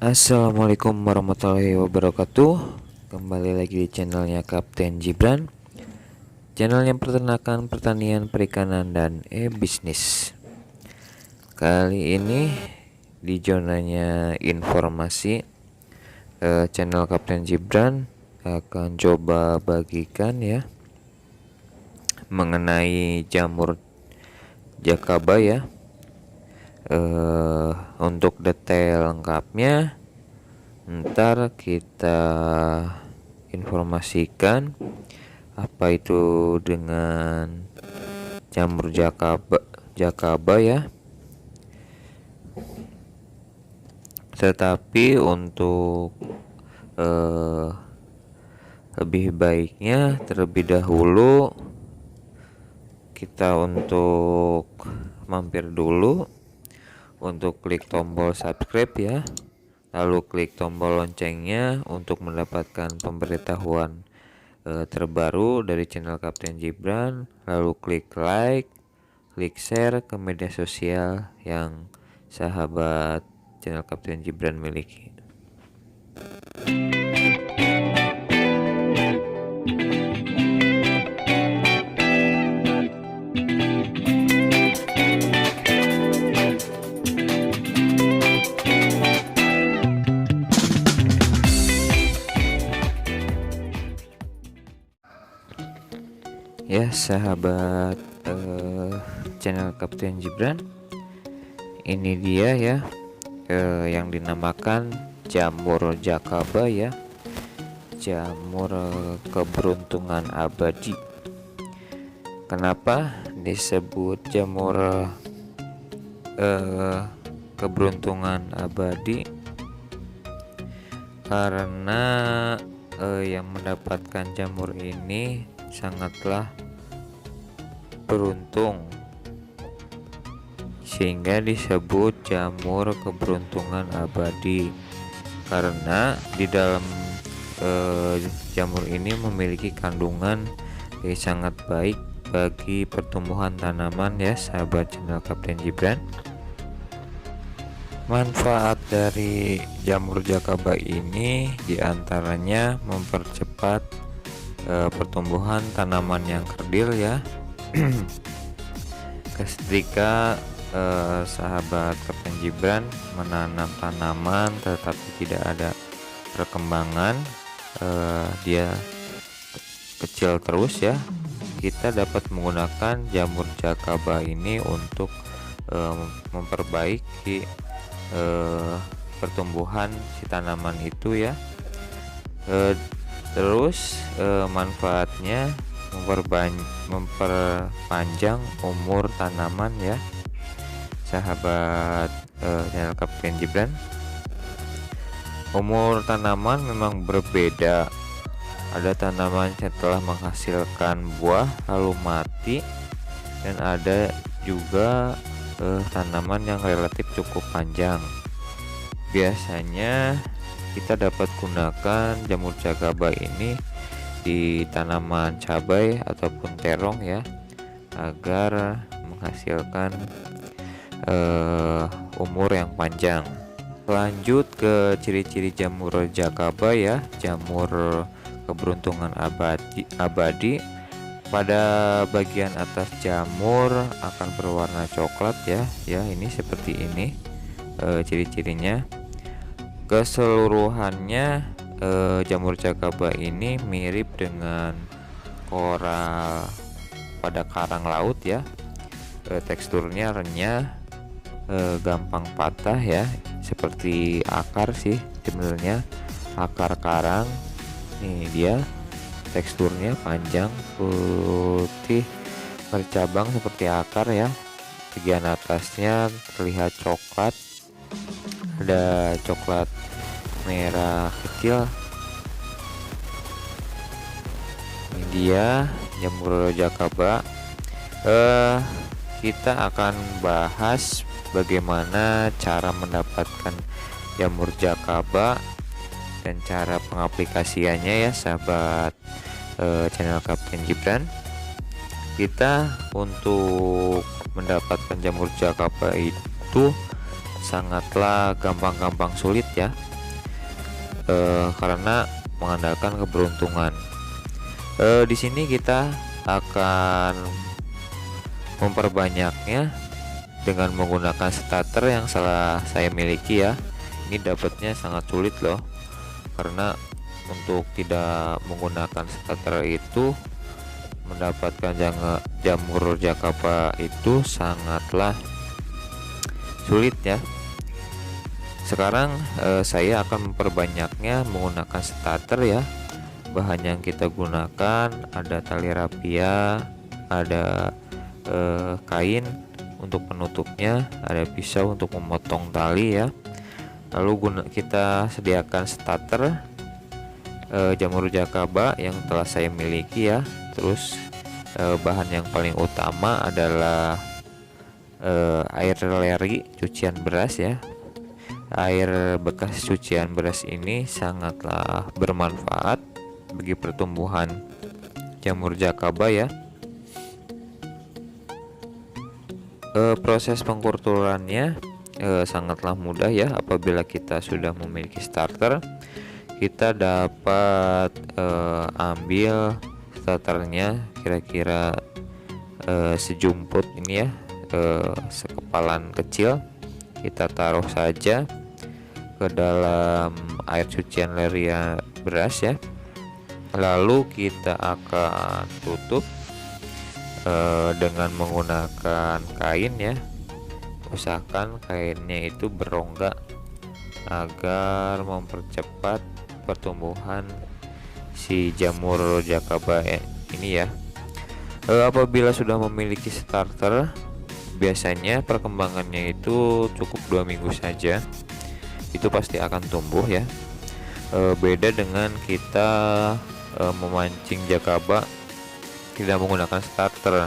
Assalamualaikum warahmatullahi wabarakatuh. Kembali lagi di channelnya Kapten Gibran, channel yang peternakan, pertanian, perikanan, dan bisnis. Kali ini di zonanya informasi, channel Kapten Gibran akan coba bagikan ya mengenai jamur jakaba ya. Untuk detail lengkapnya ntar kita informasikan apa itu dengan jamur jakaba ya. Tetapi untuk lebih baiknya terlebih dahulu kita untuk mampir dulu untuk klik tombol subscribe ya, lalu klik tombol loncengnya untuk mendapatkan pemberitahuan terbaru dari channel Kapten Gibran, lalu klik like, klik share ke media sosial yang sahabat channel Kapten Gibran miliki. Ya sahabat channel Kapten Gibran, ini dia ya yang dinamakan jamur jakaba ya, jamur keberuntungan abadi. Kenapa disebut jamur keberuntungan abadi? Karena yang mendapatkan jamur ini sangatlah beruntung, sehingga disebut jamur keberuntungan abadi. Karena di dalam jamur ini memiliki kandungan yang sangat baik bagi pertumbuhan tanaman ya sahabat channel Kapten Gibran. Manfaat dari jamur jakaba ini diantaranya mempercepat pertumbuhan tanaman yang kerdil ya. Ketika sahabat Kapten Gibran menanam tanaman tetapi tidak ada perkembangan, dia kecil terus ya, kita dapat menggunakan jamur jakaba ini untuk memperbaiki pertumbuhan si tanaman itu ya. Terus manfaatnya memperpanjang umur tanaman ya sahabat channel Kapten Gibran. Umur tanaman memang berbeda. Ada tanaman setelah menghasilkan buah lalu mati, dan ada juga tanaman yang relatif cukup panjang. Biasanya kita dapat gunakan jamur jakaba ini di tanaman cabai ataupun terong ya, agar menghasilkan umur yang panjang. Lanjut ke ciri-ciri jamur jakaba ya, jamur keberuntungan abadi. Pada bagian atas jamur akan berwarna coklat ya, ini seperti ini ciri-cirinya. Keseluruhannya jamur jakaba ini mirip dengan koral pada karang laut ya. Teksturnya renyah, gampang patah ya, seperti akar sih sebenarnya, akar karang. Ini dia teksturnya panjang, putih, bercabang seperti akar ya. Bagian atasnya terlihat coklat, ada coklat merah kecil. Ini dia jamur jakaba. Kita akan bahas bagaimana cara mendapatkan jamur jakaba dan cara pengaplikasiannya ya sahabat channel Kapten Gibran. Kita untuk mendapatkan jamur jakaba itu sangatlah gampang-gampang sulit ya. karena mengandalkan keberuntungan. Di sini kita akan memperbanyaknya dengan menggunakan starter yang saya miliki ya. Ini dapatnya sangat sulit loh, karena untuk tidak menggunakan starter itu mendapatkan jamur jakaba itu sangatlah sulit ya. Sekarang saya akan memperbanyaknya menggunakan starter ya. Bahan yang kita gunakan ada tali rapia, ada kain untuk penutupnya, ada pisau untuk memotong tali ya. Lalu kita sediakan starter, jamur jakaba yang telah saya miliki ya. Terus bahan yang paling utama adalah air leri cucian beras ya. Air bekas cucian beras ini sangatlah bermanfaat bagi pertumbuhan jamur jakaba ya. Proses pengkulturannya sangatlah mudah ya. Apabila kita sudah memiliki starter, kita dapat ambil starternya kira-kira sejumput ini ya, sekepalan kecil. Kita taruh saja ke dalam air cucian leri beras ya. Lalu kita akan tutup dengan menggunakan kain ya. Usahakan kainnya itu berongga agar mempercepat pertumbuhan si jamur jakaba ini ya. Apabila sudah memiliki starter, biasanya perkembangannya itu cukup 2 minggu saja, itu pasti akan tumbuh ya. Beda dengan kita memancing jakaba tidak menggunakan starter,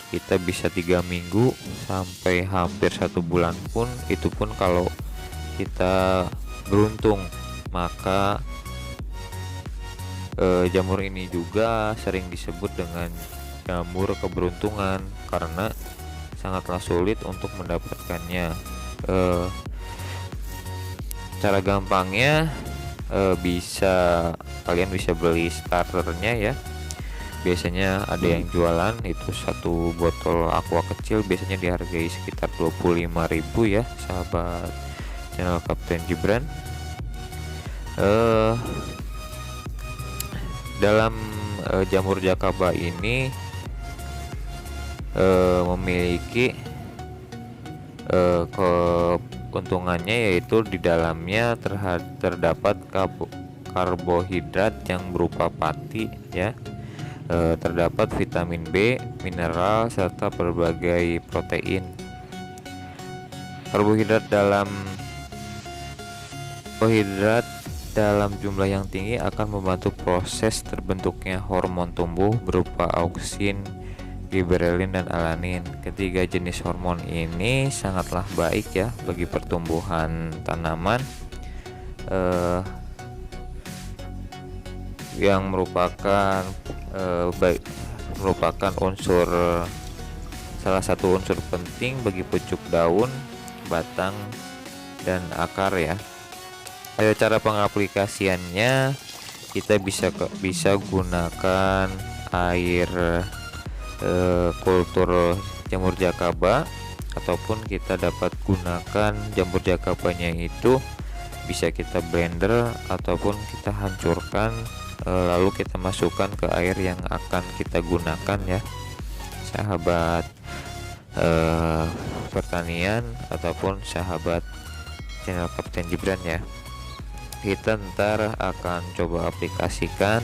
kita bisa 3 minggu sampai hampir 1 bulan pun, itu pun kalau kita beruntung. Maka jamur ini juga sering disebut dengan jamur keberuntungan karena sangatlah sulit untuk mendapatkannya. Cara gampangnya kalian bisa beli starternya ya. Biasanya ada yang jualan itu satu botol aqua kecil, biasanya dihargai sekitar 25.000 ya sahabat channel Kapten Gibran. Dalam jamur jakaba ini memiliki keuntungannya, yaitu di dalamnya terdapat karbohidrat yang berupa pati ya. Terdapat vitamin B, mineral, serta berbagai protein. Karbohidrat dalam jumlah yang tinggi akan membantu proses terbentuknya hormon tumbuh berupa auksin, giberelin, dan alanin. Ketiga jenis hormon ini sangatlah baik ya bagi pertumbuhan tanaman, yang merupakan salah satu unsur penting bagi pucuk daun, batang, dan akar ya. Cara pengaplikasiannya, kita bisa gunakan air kultur jamur jakaba, ataupun kita dapat gunakan jamur jakabanya itu bisa kita blender ataupun kita hancurkan, lalu kita masukkan ke air yang akan kita gunakan ya sahabat pertanian ataupun sahabat channel Kapten Gibran ya. Kita ntar akan coba aplikasikan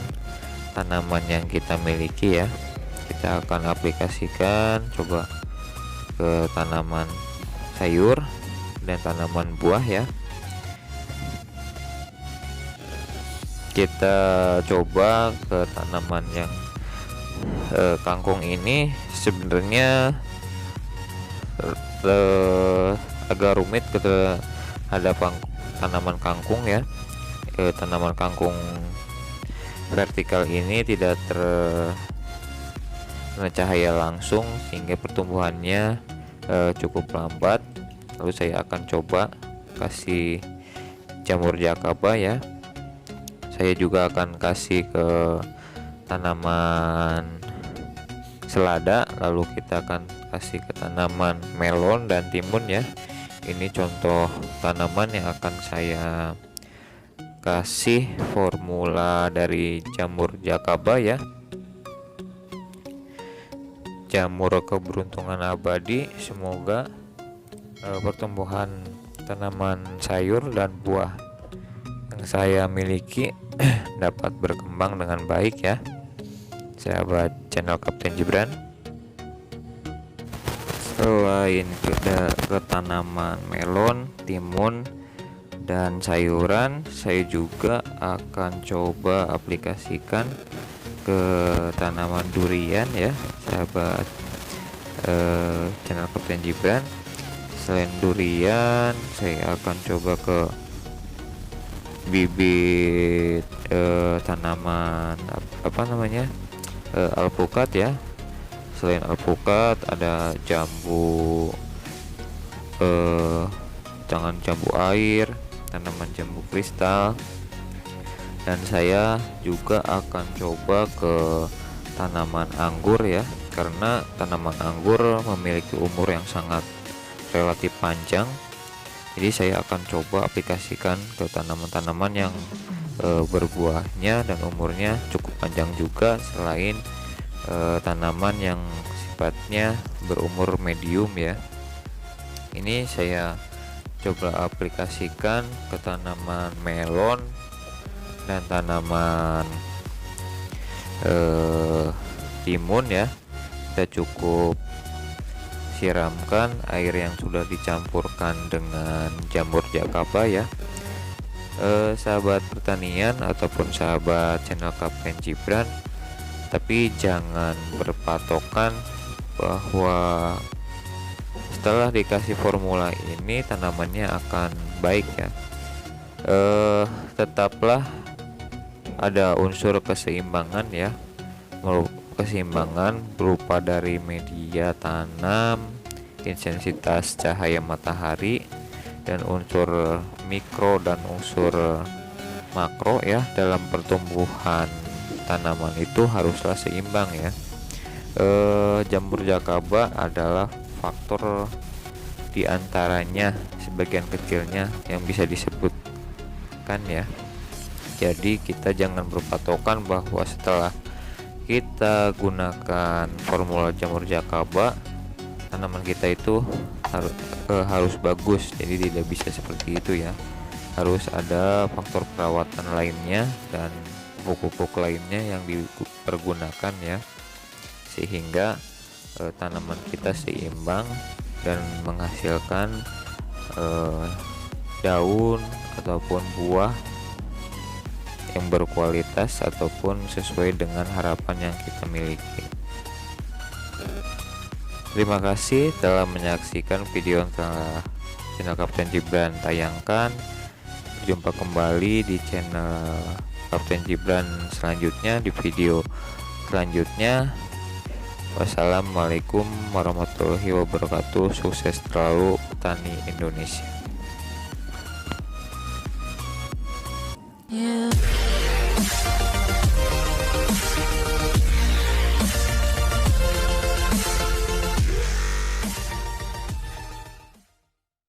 tanaman yang kita miliki ya. Kita akan aplikasikan coba ke tanaman sayur dan tanaman buah ya. Kita coba ke tanaman yang kangkung ini. Sebenarnya agak rumit terhadap tanaman kangkung ya. Tanaman kangkung vertikal ini tidak terkena cahaya langsung sehingga pertumbuhannya cukup lambat. Lalu saya akan coba kasih jamur jakaba ya. saya juga akan kasih ke tanaman selada, lalu kita akan kasih ke tanaman melon dan timun ya. Ini contoh tanaman yang akan saya kasih formula dari jamur jakaba ya, jamur keberuntungan abadi. Semoga pertumbuhan tanaman sayur dan buah yang saya miliki dapat berkembang dengan baik ya, sahabat channel Kapten Gibran. Selain ke tanaman melon, timun, dan sayuran, saya juga akan coba aplikasikan ke tanaman durian ya, sahabat channel Kapten Gibran. Selain durian, saya akan coba ke bibit tanaman apa namanya, alpukat ya. Selain alpukat ada jambu, jangan jambu air, tanaman jambu kristal, dan saya juga akan coba ke tanaman anggur ya, karena tanaman anggur memiliki umur yang sangat relatif panjang. Jadi saya akan coba aplikasikan ke tanaman-tanaman yang berbuahnya dan umurnya cukup panjang juga, selain tanaman yang sifatnya berumur medium ya. Ini saya coba aplikasikan ke tanaman melon dan tanaman timun ya. Kita cukup siramkan air yang sudah dicampurkan dengan jamur jakaba ya. Sahabat pertanian ataupun sahabat channel Kapten Gibran, tapi jangan berpatokan bahwa setelah dikasih formula ini tanamannya akan baik ya. Tetaplah ada unsur keseimbangan ya, keseimbangan berupa dari media tanam, intensitas cahaya matahari, dan unsur mikro dan unsur makro ya. Dalam pertumbuhan tanaman itu haruslah seimbang ya. Jamur jakaba adalah faktor diantaranya sebagian kecilnya yang bisa disebutkan ya. Jadi kita jangan berpatokan bahwa setelah kita gunakan formula jamur jakaba tanaman kita itu harus bagus. Jadi tidak bisa seperti itu ya, harus ada faktor perawatan lainnya dan pupuk lainnya yang dipergunakan ya, sehingga tanaman kita seimbang dan menghasilkan daun ataupun buah yang berkualitas ataupun sesuai dengan harapan yang kita miliki. Terima kasih telah menyaksikan video yang telah channel Kapten Gibran tayangkan. Jumpa kembali di channel Kapten Gibran selanjutnya, di video selanjutnya. Wassalamualaikum warahmatullahi wabarakatuh. Sukses selalu petani Indonesia.